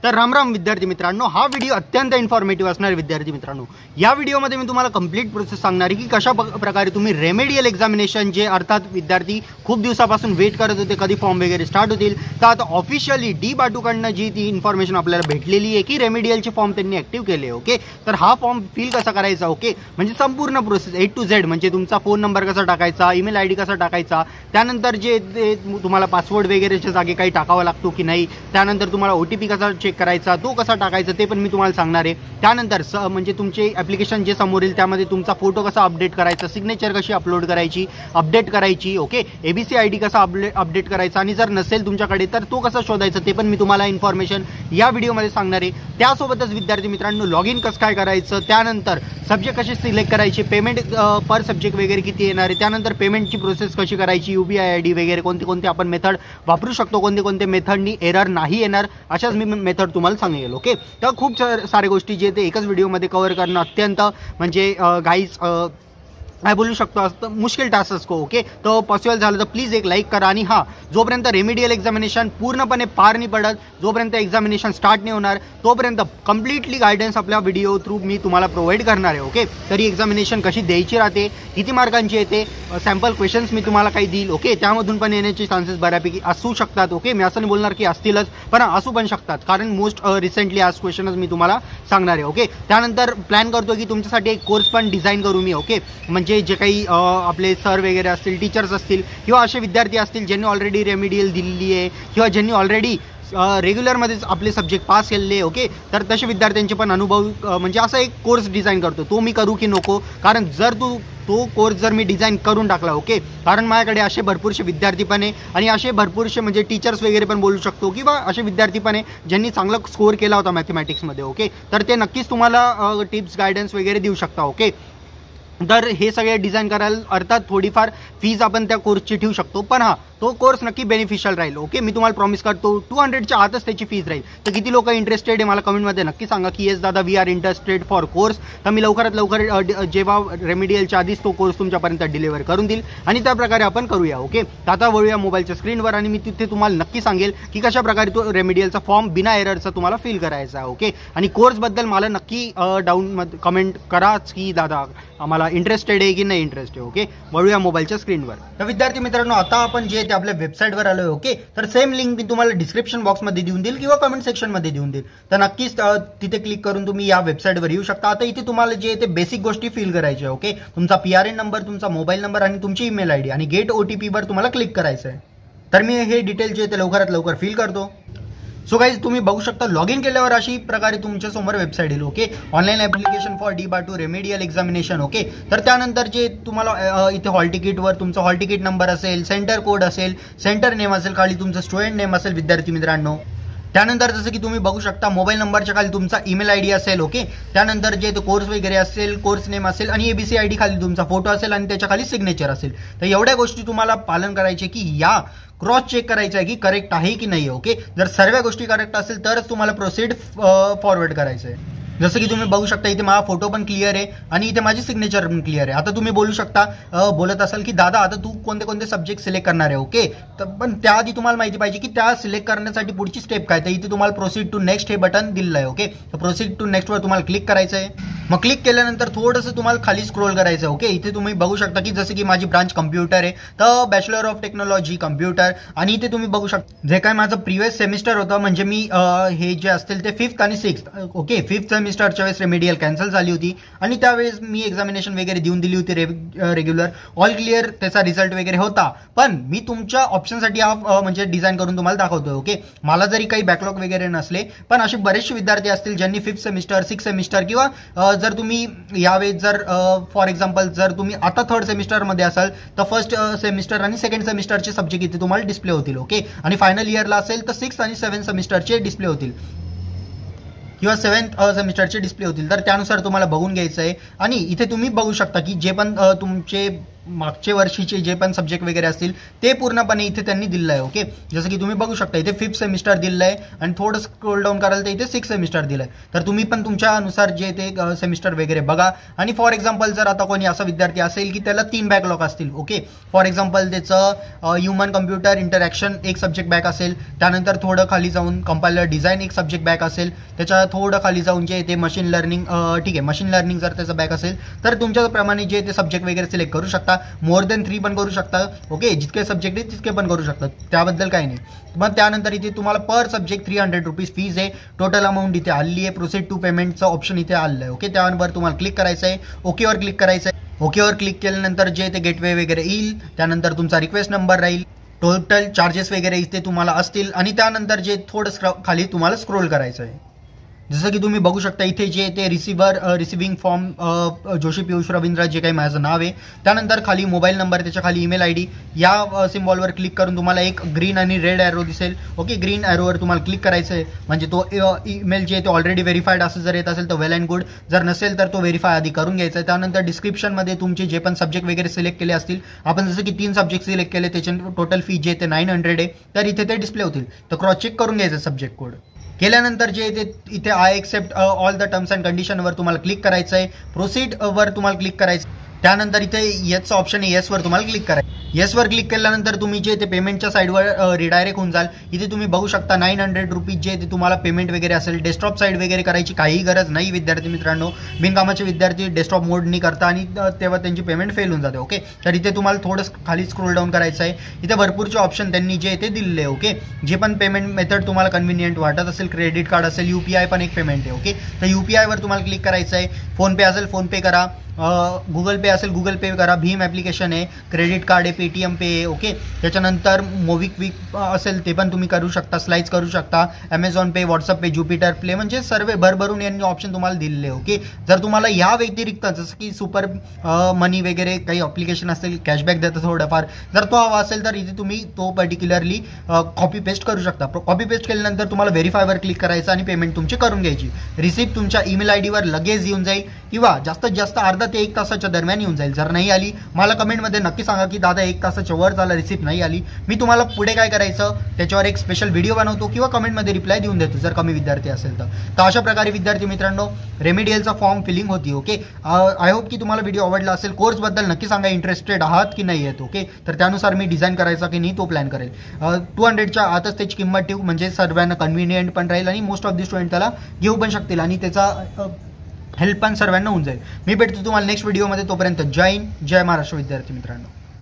तर राम विद्यार्थी मित्रांनो, हा व्हिडिओ अत्यंत इन्फॉर्मेटिव्ह असणार विद्यार्थी मित्रांनो। या व्हिडिओमध्ये मी तुम्हाला कंप्लीट प्रोसेस सांगणार आहे की कशा प्रकारे तुम्ही रेमेडियल एक्झामिनेशन जे अर्थात विद्यार्थी खूप दिवसापासून वेट करत होते कधी फॉर्म वगैरे स्टार्ट होतील, तर आता ऑफिशियली डी.बाटूकडनं जी ती इन्फॉर्मेशन आपल्याला भेटलेली आहे की रेमेडियलचे फॉर्म त्यांनी ॲक्टिव्ह केले। ओके, तर हा फॉर्म फिल कसा करायचा, ओके म्हणजे संपूर्ण प्रोसेस A to Z, म्हणजे तुमचा फोन नंबर कसा टाकायचा, ईमेल ID कसा टाकायचा, त्यानंतर जे तुम्हाला पासवर्ड वगैरेच्या जागी काही टाकावा लागतो की नाही, त्यानंतर तुम्हाला OTP कसा चेक करायचा, तो कसा टाकायचा ते पण मी तुम्हाला सांगणार आहे। त्यानंतर म्हणजे तुमचे ॲप्लिकेशन जे समोर येईल त्यामध्ये तुमचा फोटो कसा अपडेट करायचा, सिग्नेचर कशी अपलोड करायची, अपडेट करायची, ओके ABC ID कसा अपडेट करायचा, आणि जर नसेल तुमच्याकडे तर तो कसा शोधायचा ते पण मी तुम्हाला इन्फॉर्मेशन या व्हिडिओमध्ये सांगणार आहे। त्यासोबतच विद्यार्थी मित्रांनो, लॉग इन कसं काय करायचं, त्यानंतर सब्जेक्ट कसे सिलेक्ट करायचे, पेमेंट पर सब्जेक्ट वगैरे किती येणार आहे, त्यानंतर पेमेंटची प्रोसेस कशी करायची, UPI ID वगैरे कोणते कोणते आपण मेथड वापरू शकतो, कोणते कोणते मेथडनी एरर नाही येणार, अशाच मी मेथड तुम्हाला सांगेल। ओके, तर खूप सारे गोष्टी जे ते एकाच व्हिडिओमध्ये कव्हर करणं अत्यंत म्हणजे गाईज काय बोलू शकतो असं मुश्किल टास्क असतो। ओके, तो पॉसिबल झालं तर प्लीज एक लाईक करा, आणि हां, जोपर्यंत रेमेडियल एक्झामिनेशन पूर्णपणे पार नाही पडत, जोपर्यंत एक्झामिनेशन स्टार्ट नाही होणार, तोपर्यंत कम्प्लिटली गायडन्स आपल्या व्हिडिओ थ्रू मी तुम्हाला प्रोव्हाइड करणार आहे। ओके, तरी एक्झामिनेशन कशी द्यायची राहते, किती मार्कांची येते, सॅम्पल क्वेश्चन्स मी तुम्हाला काही देईल। ओके, त्यामधून पण येण्याचे चान्सेस बऱ्यापैकी असू शकतात। ओके, मी असं नाही बोलणार की असतीलच, पण असू पण शकतात, कारण मोस्ट रिसेंटली आज क्वेश्चनच मी तुम्हाला सांगणार आहे। ओके, त्यानंतर प्लॅन करतो की तुमच्यासाठी एक कोर्स पण डिझाईन करू मी। ओके, म्हणजे जे काही आपले सर वगैरे असतील, टीचर्स असतील, किंवा असे विद्यार्थी असतील ज्यांनी ऑलरेडी रेमेडियल दिलेली आहे, किंवा ज्यांनी ऑलरेडी रेग्युलरमध्येच आपले सब्जेक्ट पास केलेले। ओके, तर तसे विद्यार्थ्यांचे पण अनुभव म्हणजे असा एक कोर्स डिझाईन करतो, तो मी करू की नको, कारण जर तो कोर्स जर मी डिझाईन करून टाकला, ओके, कारण माझ्याकडे असे भरपूरसे विद्यार्थी पण आहे, आणि असे भरपूरसे म्हणजे टीचर्स वगैरे पण बोलू शकतो, किंवा असे विद्यार्थी पण आहे ज्यांनी चांगला स्कोअर केला होता मॅथमॅटिक्समध्ये। ओके, तर ते नक्कीच तुम्हाला टिप्स गायडन्स वगैरे देऊ शकता। ओके, तर हे सगळे डिझाईन करायला अर्थात थोडीफार फीज आपण त्या कोर्सची ठेवू शकतो, पण हां, तो कोर्स नक्की बेनिफिशियल राहील। ओके, मी तुम्हाला प्रॉमिस करतो 200च्या आतच त्याची फीज राहील। तर किती लोक इंटरेस्टेड आहे मला कमेंटमध्ये नक्की सांगा की येस दादा we are interested for course. तर मी लवकरात लवकर जेव्हा रेमेडियलच्या आधीच तो कोर्स तुमच्यापर्यंत डिलिव्हर करून देईल, आणि त्या प्रकारे आपण करूया। ओके, तर आता वळूया मोबाईलच्या स्क्रीनवर, आणि मी तिथे तुम्हाला नक्की सांगेल की कशा प्रकारे तो रेमेडियलचा फॉर्म बिना एररचा तुम्हाला फिल करायचा आहे। ओके, आणि कोर्सबद्दल मला नक्की डाऊनमध्ये कमेंट कराच की दादा आम्हाला इंटरेस्टेड आहे की नाही इंटरेस्ट आहे। ओके, वळूया मोबाईलच्या स्क्रीनवर। तर विद्यार्थी मित्रांनो, आता आपण जे ते आपल्या वेबसाईटवर आलोय। ओके, तर सेम लिंक मी तुम्हाला डिस्क्रिप्शन बॉक्समध्ये देऊन देईल किंवा कमेंट सेक्शनमध्ये देऊन देईल, तर नक्कीच तिथे क्लिक करून तुम्ही या वेबसाईटवर येऊ शकता। आता इथे तुम्हाला जे ते बेसिक गोष्टी फिल करायच्या आहे। ओके, तुमचा PRN नंबर, तुमचा मोबाईल नंबर आणि तुमची ईमेल ID, आणि गेट OTP वर तुम्हाला क्लिक करायचं आहे। तर मी हे डिटेल जे ते लवकरात लवकर फिल करतो। सो गाईज, तुम्ही बघू शकता लॉग इन केल्यावर अशी प्रकारे तुमच्या समोर वेबसाईट येईल। Okay, online application for DBATU remedial examination. Okay, तर त्यानंतर जे तुम्हाला इथे हॉल तिकीटवर तुमचा हॉल तिकीट नंबर असेल, सेंटर कोड असेल, सेंटर नेम असेल, खाली तुमचं स्टुडंट नेम असेल विद्यार्थी मित्रांनो। त्यानंतर जसं की तुम्ही बघू शकता मोबाईल नंबरच्या खाली तुमचा ईमेल ID असेल। ओके, त्यानंतर जे कोर्स वगैरे असेल, कोर्स नेम असेल, आणि ABC ID खाली तुमचा फोटो असेल, आणि त्याच्या खाली सिग्नेचर असेल। तर एवढ्या गोष्टी तुम्हाला पालन करायचे की या क्रॉस चेक करायचं आहे की करेक्ट आहे की नाही। ओके, जर सर्व गोष्टी करेक्ट असेल तरच तुम्हाला प्रोसीड फॉरवर्ड करायचं आहे। जसं की तुम्ही बघू शकता इथे माझा फोटो पण क्लिअर आहे, आणि इथे माझी सिग्नेचर पण क्लिअर आहे। आता तुम्ही बोलत असाल की दादा आता तू कोणते कोणते सब्जेक्ट सिलेक्ट करणार आहे। ओके, तर पण त्याआधी तुम्हाला माहिती पाहिजे की त्या सिलेक्ट करण्यासाठी पुढची स्टेप काय, तर इथे तुम्हाला प्रोसीड टू नेक्स्ट हे बटन दिलेलं आहे। ओके, तर प्रोसीड टू नेक्स्टवर तुम्हाला क्लिक करायचं आहे। मग क्लिक केल्यानंतर थोडंसं तुम्हाला खाली स्क्रोल करायचं आहे। ओके, इथे तुम्ही बघू शकता की जसं की माझी ब्रांच कम्प्युटर आहे, तर बॅचलर ऑफ टेक्नॉलॉजी कम्प्युटर, आणि इथे तुम्ही बघू शकता जे काय माझं प्रिव्हियस सेमिस्टर होतं, म्हणजे मी हे जे असतील ते 5th आणि 6th। ओके, 5th सेमिस्टरच्या वेळेस रेमेडियल कॅन्सल झाली होती, आणि त्यावेळेस मी एक्झामिनेशन वगैरे देऊन दिली होती रेग्युलर, ऑल क्लिअर त्याचा रिझल्ट वगैरे होता, पण मी तुमच्या ऑप्शनसाठी हा म्हणजे डिझाईन करून तुम्हाला दाखवतोय। ओके, मला जरी काही बॅकलॉग वगैरे नसले, पण असे बरेचसे विद्यार्थी असतील ज्यांनी 5th सेमिस्टर, 6th सेमिस्टर, किंवा जर तुम्ही यावेळेस जर फॉर एक्झाम्पल जर तुम्ही आता 3rd सेमिस्टरमध्ये असाल तर 1st सेमिस्टर आणि 2nd सेमिस्टरचे सब्जेक्ट इथे तुम्हाला डिस्प्ले होतील। ओके, आणि फायनल इयरला असेल तर 6th आणि 7th सेमिस्टरचे डिस्प्ले होतील, किंवा 7th सेमिस्टरचे डिस्प्ले होतील। तर त्यानुसार तुम्हाला बघून घ्यायचं आहे, आणि इथे तुम्ही बघू शकता की जे पण तुमचे मागचे वर्षीचे जे पण सब्जेक्ट वगैरे असतील ते पूर्णपणे इथे त्यांनी दिलं आहे. ओके, जसं की तुम्ही बघू शकता इथे 5th सेमिस्टर दिलं आहे आणि थोडं स्क्रोल डाऊन कराल तर इथे 6th सेमिस्टर दिलं आहे. तर तुम्ही पण तुमच्यानुसार जे ते सेमिस्टर वगैरे बघा. आणि फॉर एक्झाम्पल जर आता कोणी असा विद्यार्थी असेल की त्याला 3 बॅकलॉग असतील, ओके, फॉर एक्झाम्पल त्याचं ह्युमन कम्प्युटर इंटरॅक्शन एक सब्जेक्ट बॅक असेल, त्यानंतर थोडं खाली जाऊन कंपायलर डिझाईन एक सब्जेक्ट बॅक असेल, त्याच्या थोडं खाली जाऊन जे ते मशीन लर्निंग, ठीक आहे, मशीन लर्निंग जर त्याचं बॅक असेल तर तुमच्याप्रमाणे जे ते सब्जेक्ट वगैरे सिलेक्ट करू शकता. मोर दॅन 3 पण करू शकता. ओके, जितके सब्जेक्ट आहेत तितके पण करू शकता, त्याबद्दल काही नाही. मग त्यानंतर इथे तुम्हाला पर सब्जेक्ट 300 रुपीज फीज आहे. टोटल अमाऊंट इथे आली आहे. प्रोसीड टू पेमेंटचं ऑप्शन इथे आलं आहे. ओके, त्यावर तुम्हाला क्लिक करायचं आहे. ओकेवर क्लिक करायचं आहे. ओकेवर क्लिक केल्यानंतर जे ते गेटवे वगैरे येईल, त्यानंतर तुमचा रिक्वेस्ट नंबर राहील, टोटल चार्जेस वगैरे इथे तुम्हाला असतील आणि त्यानंतर जे थोडं खाली तुम्हाला स्क्रोल करायचं आहे. जसं की तुम्ही बघू शकता इथे जे ते रिसिव्हिंग फॉर्म जोशी पियुष रवींद्र जे काही माझं नाव आहे, त्यानंतर खाली मोबाईल नंबर, त्याच्या खाली ईमेल ID, या सिम्बॉलवर क्लिक करून तुम्हाला एक ग्रीन आणि रेड ॲरो दिसेल. ओके, ग्रीन ॲरोवर तुम्हाला क्लिक करायचं आहे. म्हणजे तो ईमेल जे आहे ते ऑलरेडी व्हेरीफाईड असं जर येत असेल तर वेल अँड गुड, जर नसेल तर तो व्हेरीफाय आधी करून घ्यायचा आहे. त्यानंतर डिस्क्रिप्शनमध्ये तुमचे जे पण सब्जेक्ट वगैरे सिलेक्ट केले असतील, आपण जसं की 3 सब्जेक्ट सिलेक्ट केले त्याचे टोटल फी जे ते 900 आहे, तर इथे ते डिस्प्ले होतील. तर क्रॉस चेक करून घ्यायचं सब्जेक्ट कोड केल्यानंतर जे इथे I accept all the terms and कंडिशनवर तुम्हाला क्लिक करायचं आहे. प्रोसीड वर तुम्हाला क्लिक करायचं. त्यानंतर इथे येसचं ऑप्शन आहे, येसवर तुम्हाला क्लिक करायचं. येसवर क्लिक केल्यानंतर तुम्ही जे ते पेमेंटच्या साईडवर रिडायरेक्ट होऊन जाल. इथे तुम्ही बघू शकता 900 रुपीज जे ते तुम्हाला पेमेंट वगैरे असेल. डेस्कटॉप साईड वगैरे करायची काही गरज नाही विद्यार्थी मित्रांनो. बिनकामाचे विद्यार्थी डेस्कटॉप मोड नाही करता आणि तेव्हा त्यांची पेमेंट फेल होऊन जाते. ओके, तर इथे तुम्हाला थोडं खाली स्क्रोल डाऊन करायचं आहे. इथे भरपूरचे ऑप्शन त्यांनी जे ते दिलेले आहे. ओके, जे पण पेमेंट मेथड तुम्हाला कन्व्हिनियंट वाटत असेल, क्रेडिट कार्ड असेल, UPI पण एक पेमेंट आहे. ओके, तर UPIवर तुम्हाला क्लिक करायचं आहे. फोनपे असेल फोनपे करा, गुगल पे असेल गुगल पे करा, भीम ॲप्लिकेशन आहे, क्रेडिट कार्ड आहे, पेटीएम पे आहे. ओके, त्याच्यानंतर मोबिक्विक असेल ते पण तुम्ही करू शकता, स्लाइस करू शकता, ॲमेझॉन पे, व्हॉट्सअप पे, ज्युपिटर प्ले, म्हणजे सर्व भरभरून यांनी ऑप्शन तुम्हाला दिलेले. ओके, जर तुम्हाला या व्यतिरिक्त जसं की सुपर मनी वगैरे काही ॲप्लिकेशन असेल, कॅशबॅक देतं थोडंफार, जर तो हवा असेल तर इथे तुम्ही तो पर्टिक्युलरली कॉपी पेस्ट करू शकता. कॉपी पेस्ट केल्यानंतर तुम्हाला व्हेरीफायवर क्लिक करायचं आणि पेमेंट तुमची करून घ्यायची. रिसिप्ट तुमच्या ईमेल IDवर लगेच येऊन जाईल किंवा जास्तीत जास्त अर्धा ते 1 तासाच्या दरम्यान येऊन जाईल. जर नाही आली मला कमेंटमध्ये नक्की सांगा की दादा 1 तासाच्या वर झाला रिसिप्ट नाही आली. मी तुम्हाला पुढे काय करायचं त्याच्यावर एक स्पेशल व्हिडिओ बनवतो किंवा कमेंटमध्ये रिप्लाय देऊन देतो जर कमी विद्यार्थी असेल तर. अशा प्रकारे विद्यार्थी मित्रांनो रेमेडियलचा फॉर्म फिलिंग होती. ओके, आय होप की तुम्हाला व्हिडिओ आवडला असेल. कोर्सबद्दल नक्की सांगा इंटरेस्टेड आहात की नाही आहेत. ओके, तर त्यानुसार मी डिझाईन करायचा की नाही तो प्लॅन करेल. 200च्या आतच त्याची किंमत ठेवू म्हणजे सर्वांना कन्व्हिनियंट पण राहील आणि मोस्ट ऑफ दी स्टुडंट त्याला घेऊ पण शकतील आणि त्याचा हेल्प पण सर्वांना होऊन जाईल. मी भेटतो तुम्हाला नेक्स्ट व्हिडिओमध्ये. तोपर्यंत जय हिंद, जय महाराष्ट्र विद्यार्थी मित्रांनो.